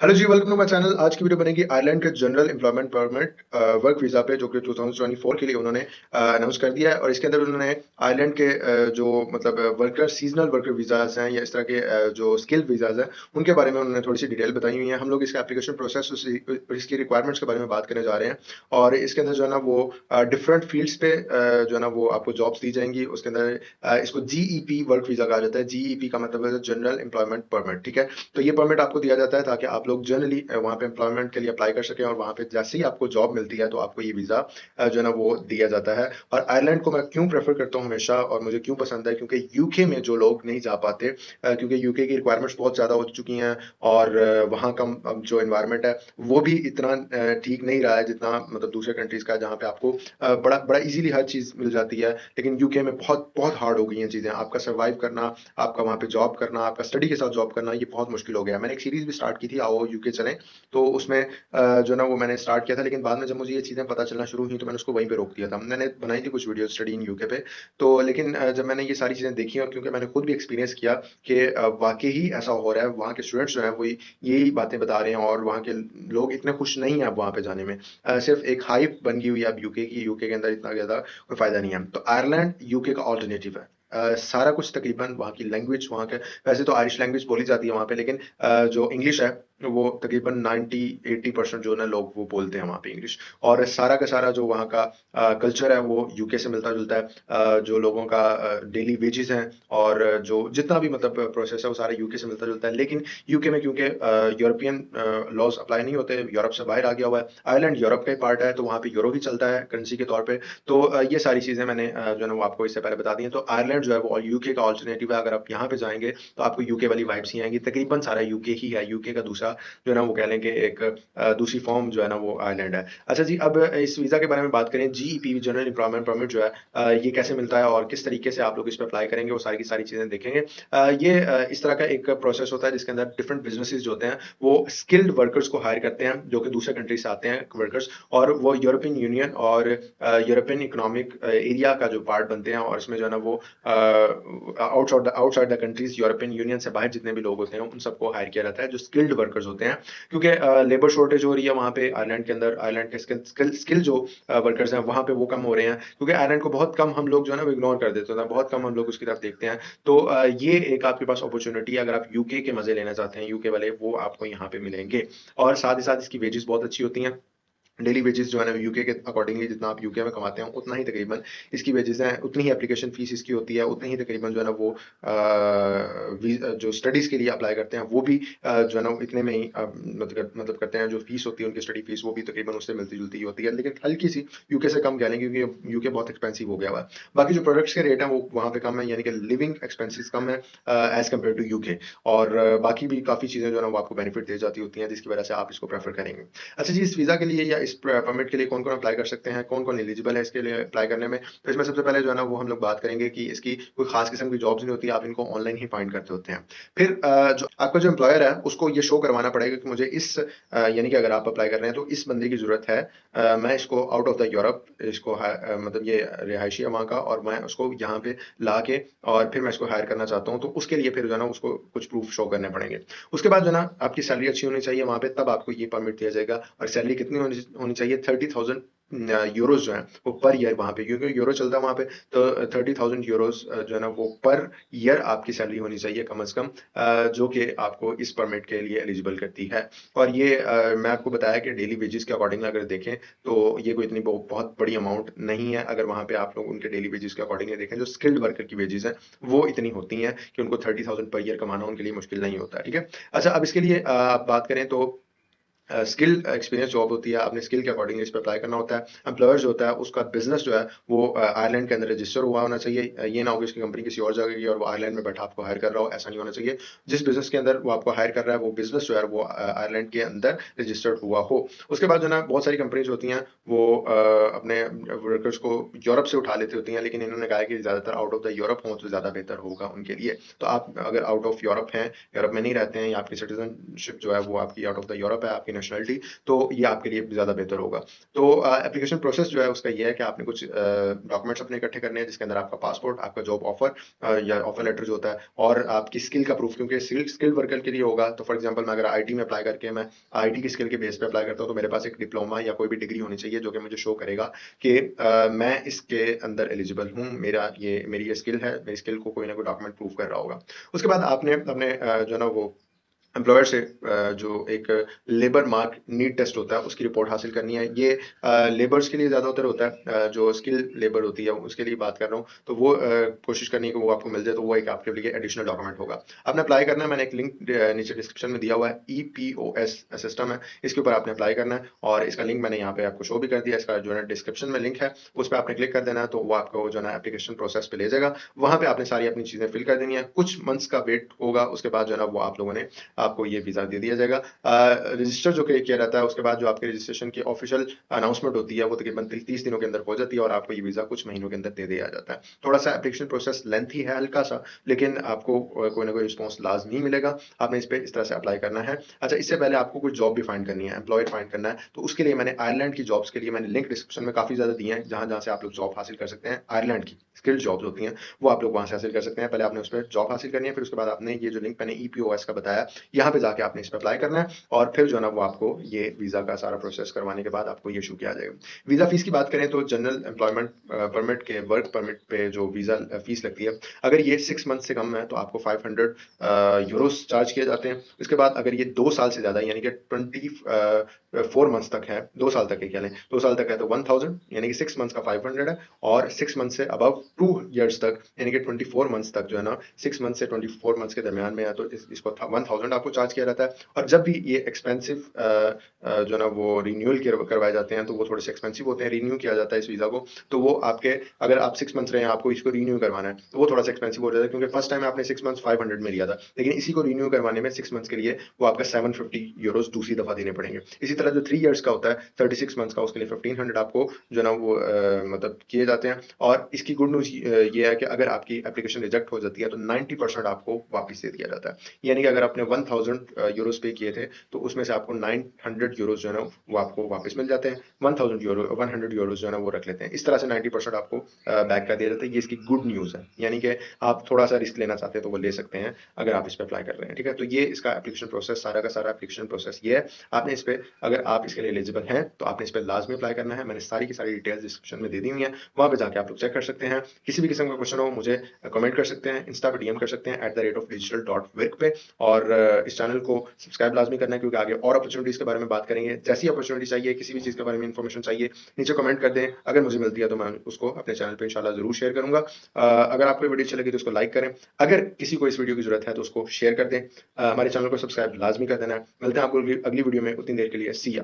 Hello जी, welcome to my channel. आज की वीडियो बनेगी आयरलैंड के general employment permit work visa पे, जो कि 2024 के लिए उन्होंने अनाउंस कर दिया है। और इसके अंदर उन्होंने आयरलैंड के जो मतलब वर्कर सीजनल वर्कर वीजाज हैं या इस तरह के जो स्किल्ड वीजाज हैं उनके बारे में उन्होंने थोड़ी सी डिटेल बताई हुई है। हम लोग इसका एप्लीकेशन प्रोसेस इसकी रिक्वायरमेंट्स के बारे में बात करने जा रहे हैं। और इसके अंदर जो है ना वो डिफरेंट फील्ड्स पे जो है ना वो आपको जॉब्स दी जाएंगी। उसके अंदर इसको जीईपी वर्क वीजा कहा जाता है। जीईपी का मतलब है जनरल एम्प्लॉयमेंट परमिट, ठीक है। तो ये परमिट आपको दिया जाता है ताकि आप लोग जनरली वहाँ पे एम्प्लॉयमेंट के लिए अप्लाई कर सकें, और वहाँ पे जैसे ही आपको जॉब मिलती है तो आपको ये वीजा जो है ना वो दिया जाता है। और आयरलैंड को मैं क्यों प्रेफर करता हूँ हमेशा, और मुझे क्यों पसंद है, क्योंकि यूके में जो लोग नहीं जा पाते, क्योंकि यूके की रिक्वायरमेंट्स बहुत ज्यादा हो चुकी हैं। और वहाँ का जो इन्वायरमेंट है वो भी इतना ठीक नहीं रहा है जितना मतलब दूसरे कंट्रीज का है, जहाँ पे आपको बड़ा बड़ा इजीली हर चीज मिल जाती है। लेकिन यूके में बहुत बहुत हार्ड हो गई हैं चीजें। आपका सर्वाइव करना, आपका वहाँ पे जॉब करना, आपका स्टडी के साथ जॉब करना, ये बहुत मुश्किल हो गया। मैंने एक सीरीज भी स्टार्ट की थी, आओ यूके चलें। तो उसमें जो ना वो मैंने स्टार्ट किया था, लेकिन बाद में जब मुझे ये चीजें पता चलना शुरू हुई तो मैंने उसको वहीं पे रोक दिया था। मैंने बनाई थी कुछ वीडियो स्टडी इन यूके पे। तो लेकिन जब मैंने ये सारी चीजें देखी, और क्योंकि मैंने खुद भी एक्सपीरियंस किया कि वाकई ही ऐसा हो रहा है, वहाँ के स्टूडेंट्स जो है वो यही बातें बता रहे हैं, और वहाँ के लोग इतने खुश नहीं है अब वहाँ पे जाने में। सिर्फ एक हाइप बन गई हुई है अब यूके की। यूके के अंदर इतना ज्यादा कोई फायदा नहीं है। तो आयरलैंड यूके का ऑल्टरनेटिव है। सारा कुछ तकरीबन, वहाँ की लैंग्वेज, वहाँ के वैसे तो आयरिश लैंग्वेज बोली जाती है वहाँ पे, लेकिन जो इंग्लिश है वो तकरीबन 90-80% जो ना लोग वो बोलते हैं वहाँ पे इंग्लिश। और सारा का सारा जो वहाँ का कल्चर है वो यूके से मिलता जुलता है। जो लोगों का डेली वेजेस हैं, और जो जितना भी मतलब प्रोसेस है वो सारा यूके से मिलता जुलता है। लेकिन यूके में क्योंकि यूरोपियन लॉज अप्लाई नहीं होते, यूरोप से बाहर आ गया हुआ है, आयरलैंड यूरोप का ही पार्ट है, तो वहाँ पे यूरो ही चलता है करेंसी के तौर पे। तो ये सारी चीजें मैंने जो है ना वो आपको इससे पहले बता दी हैं। तो आयरलैंड जो है वो यूके का ऑल्टरनेटिव है। अगर आप यहाँ पे जाएंगे तो आपको यूके वाली वाइब्स ही आएंगी। तकरीबन सारा यूके ही है, यूके का दूसरा जो है ना वो कह लें कि एक दूसरी फॉर्म जो है ना वो आयरलैंड है। अच्छा जी, अब इस वीजा के बारे में बात करें। जीईपी जनरल एम्प्लॉयमेंट परमिट जो है ये कैसे मिलता है और किस तरीके से आप लोग इस पर अप्लाई करेंगे, वो सारी की सारी चीजें देखेंगे। ये इस तरह का एक प्रोसेस होता है जिसके अंदर डिफरेंट बिजनेसेस जो होते हैं वो स्किल्ड वर्कर्स को हायर करते हैं, जो कि दूसरे कंट्री से आते हैं वर्कर्स, और वो यूरोपियन यूनियन और यूरोपियन इकोनॉमिक एरिया का जो पार्ट बनते हैं। और इसमें जो है ना वो outside the countries, European union से बाहर जितने भी लोग होते हैं उन सबको हायर किया जाता है, जो स्किल्ड वर्कर्स होते हैं। क्योंकि लेबर शॉर्टेज हो रही है वहाँ पे आयरलैंड के अंदर। आयरलैंड के स्किल जो वर्कर्स हैं वहाँ पे वो कम हो रहे हैं, क्योंकि आयरलैंड को बहुत कम हम लोग जो है ना वो इग्नोर कर देते हैं, बहुत कम हम लोग उसकी तरफ देखते हैं। तो ये एक आपके पास अपॉर्चुनिटी है, अगर आप यूके के मजे लेना चाहते हैं यूके वाले, वो आपको यहाँ पे मिलेंगे। और साथ ही साथ इसकी वेजेस बहुत अच्छी होती हैं। डेली वेजेस जो है ना यूके के अकॉर्डिंगली जितना आप यूके में कमाते हैं उतना ही तकरीबन इसकी वेजेस हैं, उतनी ही एप्लीकेशन फीस इसकी होती है, उतनी ही तकरीबन जो है ना वो जो स्टडीज के लिए अप्लाई करते हैं वो भी जो है ना इतने में ही मतलब करते हैं। जो फीस होती है उनकी स्टडी फीस वो भी तकरीबन उससे मिलती जुलती ही होती है, लेकिन हल्की सी यूके से कम कह लें, क्योंकि यूके बहुत एक्सपेंसिव हो गया हुआ है। बाकी जो प्रोडक्ट्स के रेट हैं वो वहाँ पे कम है, यानी कि लिविंग एक्सपेंसिस कम है एज कम्पेयर टू यूके। और बाकी भी काफी चीजें जो है ना वो आपको बेनिफिट दे जाती होती हैं, जिसकी वजह से आप इसको प्रेफर करेंगे। अच्छा जी, इस वीजा के लिए या इस परमिट के लिए कौन कौन अप्लाई कर सकते हैं, कौन कौन एलिजिबल है इसके लिए अप्लाई करने में, तो इसमें सबसे पहले जो है ना वो हम लोग बात करेंगे कि इसकी कोई खास किस्म की जॉब्स नहीं होती, आप इनको ऑनलाइन ही फाइंड करते होते हैं। फिर जो आपका जो एम्प्लॉयर है उसको ये शो करवाना पड़ेगा कि मुझे इस यानी कि अगर आप अप्लाई कर रहे हैं तो इस बंदे की जरूरत है। मैं इसको आउट ऑफ द यूरोप, इसको मतलब ये रिहायशी है वहाँ का, और मैं उसको यहाँ पे ला के और फिर मैं इसको हायर करना चाहता हूँ, तो उसके लिए फिर जो है ना उसको कुछ प्रूफ शो करने पड़ेंगे। उसके बाद जो है ना आपकी सैलरी अच्छी होनी चाहिए वहाँ पे, तब आपको ये परमिट दिया जाएगा। और सैलरी कितनी होनी होनी चाहिए? 30,000 यूरोज जो है वो पर ईयर वहाँ पे, क्योंकि यूरो चलता है वहाँ पे। तो 30,000 यूरोज जो है ना वो पर ईयर आपकी सैलरी होनी चाहिए कम से कम, जो कि आपको इस परमिट के लिए एलिजिबल करती है। और ये मैं आपको बताया कि डेली वेजेस के अकॉर्डिंग अगर देखें तो ये कोई इतनी बहुत बड़ी अमाउंट नहीं है। अगर वहाँ पे आप लोग उनके डेली वेजेस के अकॉर्डिंग देखें, जो स्किल्ड वर्कर की वेजेस हैं वो इतनी होती हैं कि उनको 30,000 पर ईयर कमाना उनके लिए मुश्किल नहीं होता है, ठीक है। अच्छा, अब इसके लिए आप बात करें तो स्किल एक्सपीरियंस जॉब होती है, आपने स्किल के अकॉर्डिंग इस पे अप्लाई करना होता है। एम्प्लॉयर जो होता है उसका बिजनेस जो है वो आयरलैंड के अंदर रजिस्टर हुआ होना चाहिए। ये ना हो कि उसकी कंपनी किसी और जगह की और वो आयरलैंड में बैठा आपको हायर कर रहा हो, ऐसा नहीं होना चाहिए। जिस बिजनेस के अंदर वो आपको हायर कर रहा है वो बिजनेस जो है वो आयरलैंड के अंदर रजिस्टर्ड हुआ हो। उसके बाद जो ना बहुत सारी कंपनीज होती हैं वो अपने वर्कर्स को यूरोप से उठा लेती होती हैं, लेकिन इन्होंने कहा है कि ज्यादातर आउट ऑफ द यूरोप हो तो ज्यादा बेहतर होगा उनके लिए। तो आप अगर आउट ऑफ यूरोप हैं, यूरोप में नहीं रहते हैं, या आपकी सिटीजनशिप जो है वो आपकी आउट ऑफ द यूरोप है, आपकी नेशनलिटी, तो ये आपके लिए ज़्यादा बेहतर होगा। तो एप्लीकेशन प्रोसेस जो है उसका ये है कि आपने कुछ डॉक्यूमेंट्स अपने इकट्ठे करने हैं, जिसके अंदर आपका पासपोर्ट, आपका जॉब ऑफर या ऑफर लेटर जो होता है, और आपकी स्किल का प्रूफ, क्योंकि स्किल्ड वर्कर के लिए होगा। तो फॉर एग्जांपल मैं अगर आईटी में अप्लाई करके मैं आईटी की स्किल के बेस पे अप्लाई करता हूँ, तो मेरे पास एक डिप्लोमा या कोई भी डिग्री होनी चाहिए जो कि मुझे शो करेगा कि मैं इसके अंदर एलिजिबल हूँ, मेरी ये स्किल है, मेरी स्किल को कोई ना कोई डॉक्यूमेंट प्रूव कर रहा होगा। उसके बाद आपने अपने जो है ना वो एम्प्लॉयर से जो एक लेबर मार्क नीड टेस्ट होता है उसकी रिपोर्ट हासिल करनी है। ये लेबर्स के लिए ज़्यादातर होता है, जो स्किल लेबर होती है उसके लिए बात कर रहा हूँ, तो वो कोशिश करनी है कि वो आपको मिल जाए, तो वो एक आपके लिए एडिशनल डॉक्यूमेंट होगा। आपने अप्लाई करना है, मैंने एक लिंक नीचे डिस्क्रिप्शन में दिया हुआ है, EPOS सिस्टम है, इसके ऊपर आपने अप्लाई करना है, और इसका लिंक मैंने यहाँ पे आपको शो भी कर दिया। इसका जो है डिस्क्रिप्शन में लिंक है, उस पर आपने क्लिक कर देना है, तो वो आपको जो है ना एप्लीकेशन प्रोसेस पे ले जाएगा। वहाँ पे आपने सारी अपनी चीज़ें फिल कर देनी है, कुछ मंथ्स का वेट होगा, उसके बाद जो है ना वो आप लोगों ने आपको ये वीज़ा दे दिया जाएगा। रजिस्टर जो कि किया रहता है, उसके बाद जो आपके रजिस्ट्रेशन की ऑफिशियल अनाउंसमेंट होती है वो तकरीबन 30 दिनों के अंदर हो जाती है, और आपको ये वीज़ा कुछ महीनों के अंदर दे दिया जाता है। थोड़ा सा एप्लीकेशन प्रोसेस लेंथी है हल्का सा, लेकिन आपको कोई ना कोई रिस्पॉन्स लाजमी मिलेगा। आपने इस पे इस तरह से अप्लाई करना है। अच्छा, इससे पहले आपको कोई जॉब भी फाइंड करनी है, एम्प्लॉयर फाइंड करना है, तो उसके लिए मैंने आयरलैंड की जॉब्स के लिए मैंने लिंक डिस्क्रिप्शन में काफ़ी ज़्यादा दिए हैं, जहाँ-जहाँ से आप लोग जॉब हासिल कर सकते हैं। आयरलैंड की स्किल्ड जॉब्स होती हैं, वो आप लोग वहाँ से हासिल कर सकते हैं। पहले आपने उसमें जॉब हासिल करनी है, फिर उसके बाद आपने ये जो लिंक मैंने EPOS का बताया, यहाँ पे जाके आपने इस पे अप्लाई करना है, और फिर जो है ना वो आपको ये वीज़ा का सारा प्रोसेस करवाने के बाद आपको ये इशू किया जाएगा। वीज़ा फीस की बात करें तो जनरल एम्प्लॉयमेंट परमिट के वर्क परमिट पे जो वीज़ा फीस लगती है, अगर ये 6 मंथ से कम है तो आपको 500 यूरोस चार्ज किए जाते हैं। उसके बाद अगर ये 2 साल से ज़्यादा यानी कि 4 मंथ्स तक है, 2 साल तक है कह लें, 2 साल तक है तो 1000, यानी कि 6 मंथ्स का 500 है, और 6 मंथ से अबव 2 इयर्स तक यानी कि 24 मंथ्स तक जो है ना, 6 मंथ से 24 मंथ्स के दरमियान में है, तो इसको 1000 आपको चार्ज किया जाता है। और जब भी ये एक्सपेंसिव जो है ना वो रिन्यूअल करवाए जाते हैं, तो वो थोड़े से एक्सपेंसिव होते हैं, रिन्यू किया जाता है इस वीज़ा को, तो वो आपके, अगर आप 6 मंथ्स रहे हैं, आपको इसको रिन्यू करवाना है, तो वो थोड़ा सा एक्सपेंसिव हो जाता है, क्योंकि फर्स्ट टाइम आपने 6 मंथ्स 500 में लिया था, लेकिन इसी को रिन्यू करवाने में 6 मंथ्स के लिए वो आपका 750 यूरोस दूसरी दफा देने पड़ेंगे। इसी तरह जो 3 इयर्स का होता है, 36 मंथ्स का, उसके लिए 1500 आपको जो है ना वो मतलब किए जाते हैं। और इसकी गुड न्यूज़ ये है कि अगर आपकी एप्लीकेशन रिजेक्ट हो जाती है, तो 90% आपको वापस दे दिया जाता है। यानी कि अगर आपने 1000 यूरोस पे किए थे, तो उसमें से आपको 900 यूरोस जो है ना वो आपको वापस मिल जाते हैं। 100 यूरोस जो है ना वो रख लेते हैं। इस तरह से 90% आपको बैक कर दिया जाता है। ये इसकी गुड न्यूज़ है, यानी कि आप थोड़ा सा रिस्क लेना चाहते हैं तो वो ले सकते हैं, अगर आप इस पे अप्लाई कर रहे हैं। ठीक है, तो ये इसका एप्लीकेशन प्रोसेस, सारा का सारा एप्लीकेशन प्रोसेस ये है। आपने इस पे, अगर आप इसके लिए एलिजिबल हैं, तो आपने इस पे लाजमी अप्लाई करना है। मैंने सारी की सारी डिटेल्स डिस्क्रिप्शन में दे दी हुई हैं, वहाँ पे जाके आप लोग चेक कर सकते हैं। किसी भी किस्म का क्वेश्चन हो मुझे कमेंट कर सकते हैं, इंस्टा पे DM कर सकते हैं @digital.work पे, और इस चैनल को सब्सक्राइब लाजमी करना है, क्योंकि आगे और अपॉर्चुनिटीज के बारे में बात करेंगे। जैसी अपॉर्चुनिटी चाहिए, किसी भी चीज़ के बारे में इन्फॉर्मेशन चाहिए, नीचे कमेंट कर दें। अगर मुझे मिलती है तो मैं उसको अपने चैनल पे इंशाल्लाह ज़रूर शेयर करूँगा। अगर आपको ये वीडियो अच्छी लगी तो उसको लाइक करें। अगर किसी को इस वीडियो की ज़रूरत है तो उसको शेयर कर दें। हमारे चैनल को सब्सक्राइब लाजमी कर देना है। मिलते हैं आपको अगली वीडियो में, उतनी देर के लिए सी या।